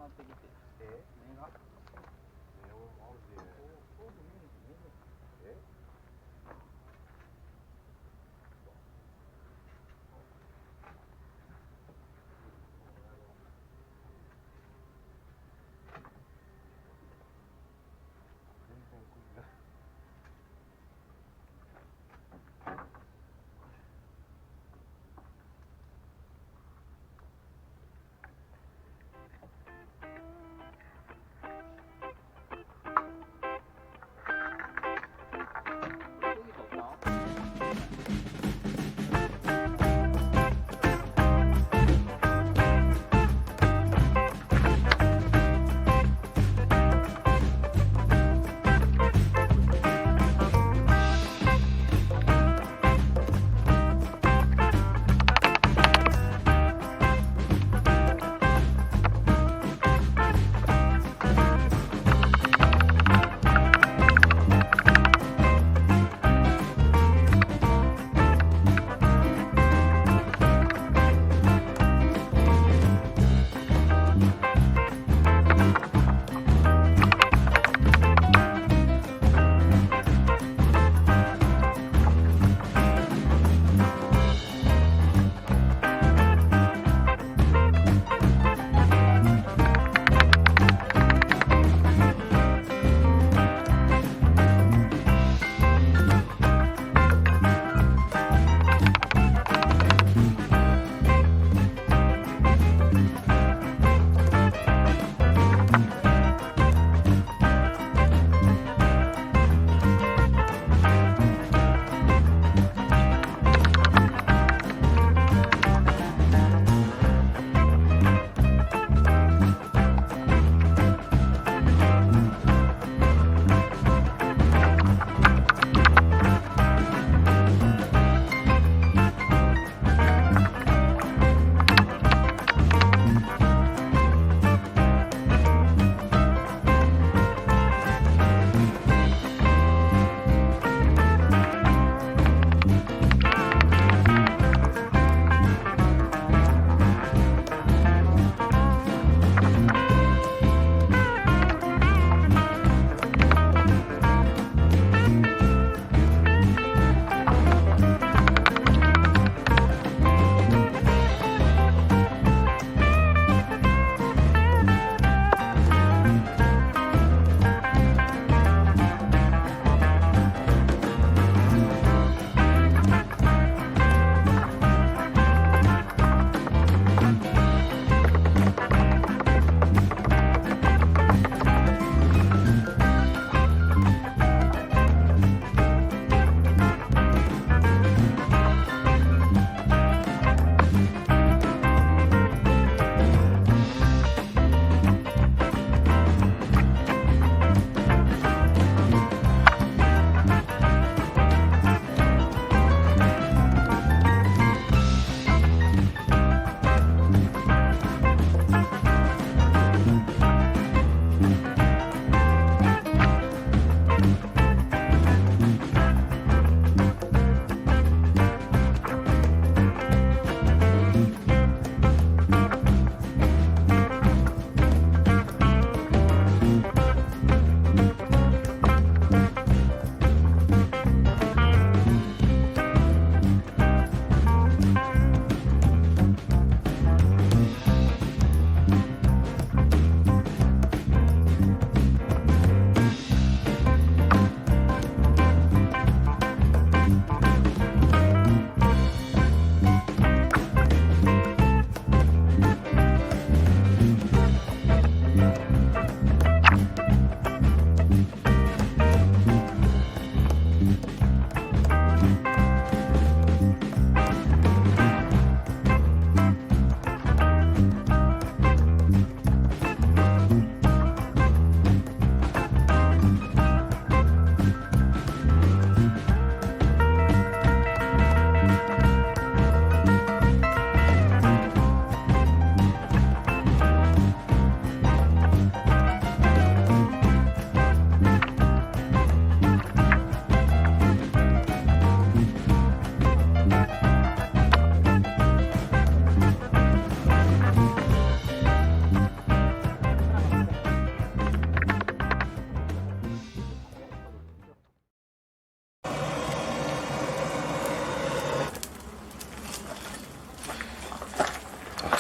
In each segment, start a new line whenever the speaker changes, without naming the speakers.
なってきて。目が。
目をまるで。
遠く見えるし見える。
全然国が。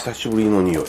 久しぶりの匂い。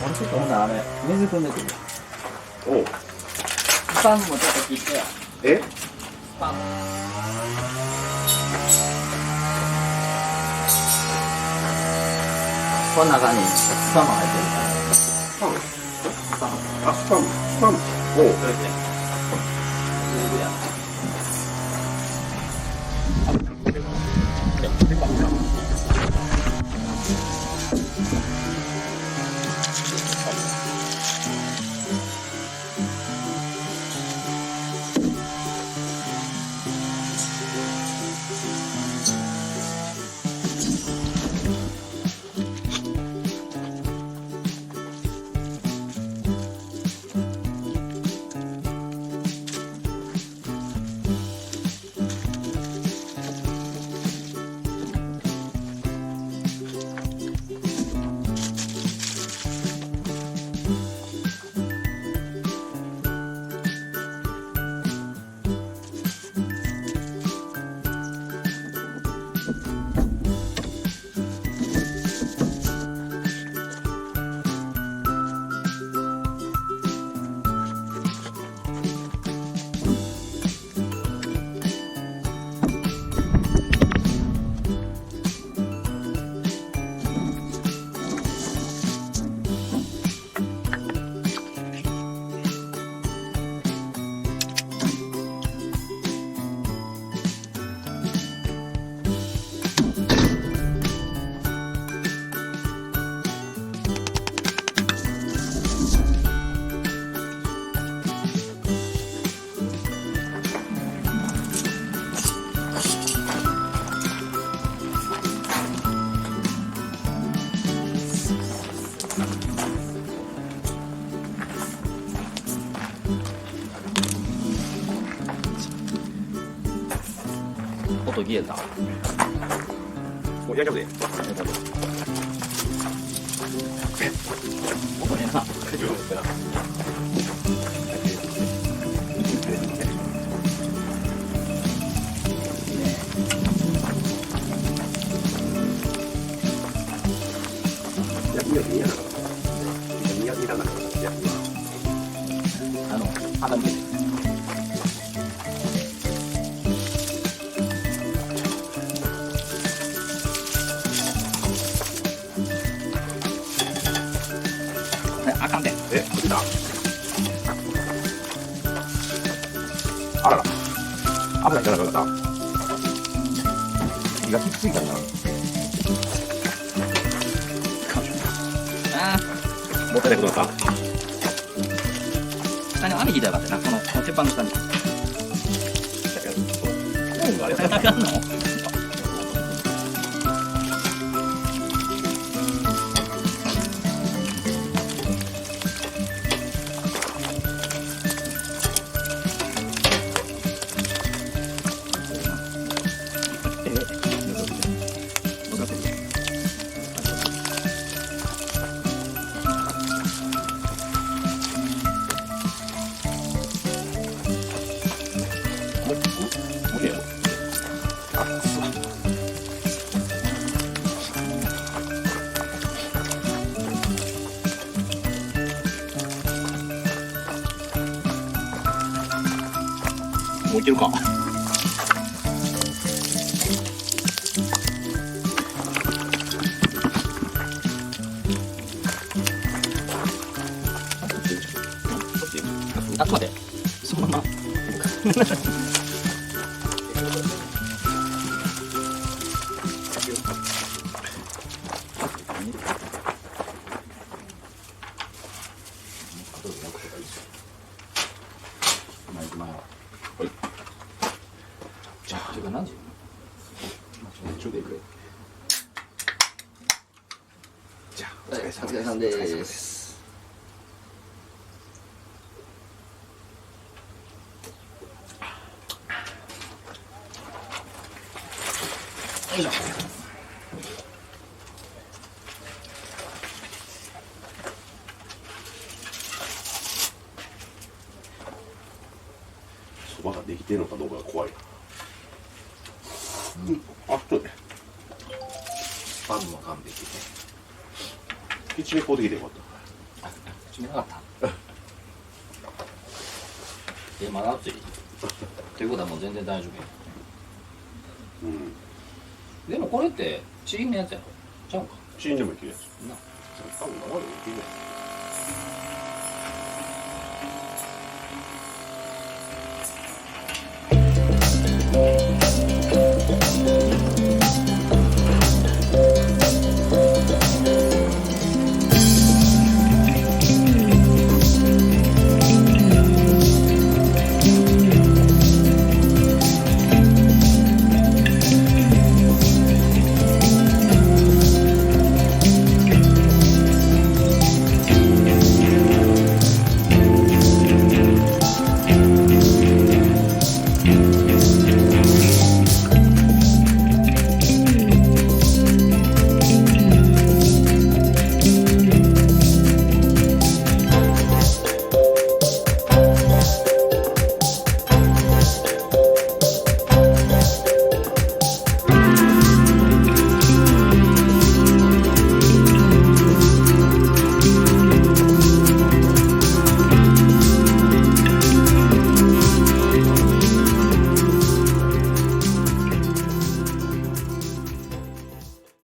俺ちょっとほんならあれ水汲んでくる。
おう。
スパンもちょっと切ってや。
え？
スパン。この中にスパンも入ってるから。
スパム。
スパン。
あ、スパム。スパム。おう。
それで。水や。音消えた。
もう大丈夫で。
音ねえな。肌見て。あかんで。
え、出た。あらら。危ないじゃなかった。気がきついかな。
あ
もったいないことだった。
下に網引いたらよかったな。この鉄板の下に。あかんの？もういけるか。あ、ちょっと待って。そのまま。
じゃあ、
何時？
ちょうどいく。じゃあ、お疲れ様
お疲れ様です。よいしょ。
そばができてるのかどうかが怖いな。あ、そうね。
パンも完璧で。
キッチンでこうできてよかっ
決めなかった。まだ暑い。ということはもう全然大丈夫や。
た。うん。
でもこれってチリンのやつやろ。ちゃうんか。
チンでもいけるやつ。
な。
多分生でもいけるや